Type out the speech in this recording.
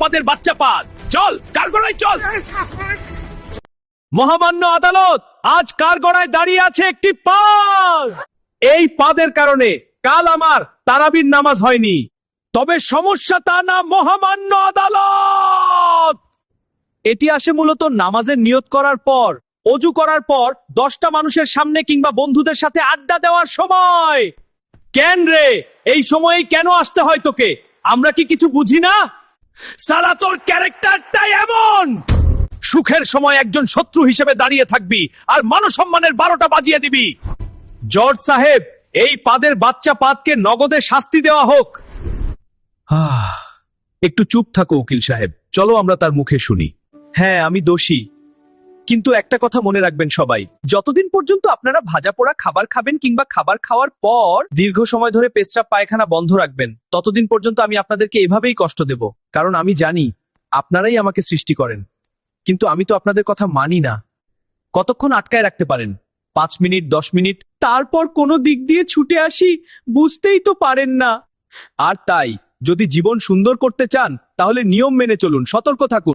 পাদের বাচ্চা পাদ, চল কাঠগড়ায় চল। মহামান্য আদালত, আজ কাঠগড়ায় দাঁড়িয়ে আছে একটি পাদ। এই পাদের কারণে কাল আমার তারাবির নামাজ হয়নি। তবে সমস্যা তা না মহামান্য আদালত, এটি আসে মূলত নামাজের নিয়ত করার পর, অজু করার পর 10টা মানুষের সামনে কিংবা বন্ধুদের সাথে আড্ডা দেওয়ার সময়। কেন রে, এই সময়েই কেন আসতে হয় তোকে? আমরা কি কিছু বুঝি না? সালা তোর ক্যারেক্টারটাই এমন। সুখের সময় একজন শত্রু হিসেবে দাঁড়িয়ে থাকবি আর মানসম্মানের 12টা বাজিয়ে দিবি। জর্জ সাহেব, এই পাদের বাচ্চা পাদকে নগদে শাস্তি দেওয়া হোক। একটু চুপ থাকো উকিল সাহেব, চলো আমরা তার মুখে শুনি। হ্যাঁ, আমি দোষী, কিন্তু একটা কথা মনে রাখবেন সবাই, যতদিন পর্যন্ত আপনারা ভাজা পোড়া খাবার খাবেন কিংবা খাবার খাওয়ার পর দীর্ঘ সময় ধরে পেশাব পায়খানা বন্ধ রাখবেন, ততদিন পর্যন্ত আমি আপনাদেরকে এভাবেই কষ্ট দেব। কারণ আমি জানি আপনারাই আমাকে সৃষ্টি করেন, কিন্তু আমি তো আপনাদের কথা মানি না। কতক্ষণ আটকায় রাখতে পারেন? 5 মিনিট, 10 মিনিট, তারপর কোনো দিক দিয়ে ছুটে আসি, বুঝতেই তো পারেন না। আর তাই যদি জীবন সুন্দর করতে চান তাহলে নিয়ম মেনে চলুন, সতর্ক থাকুন।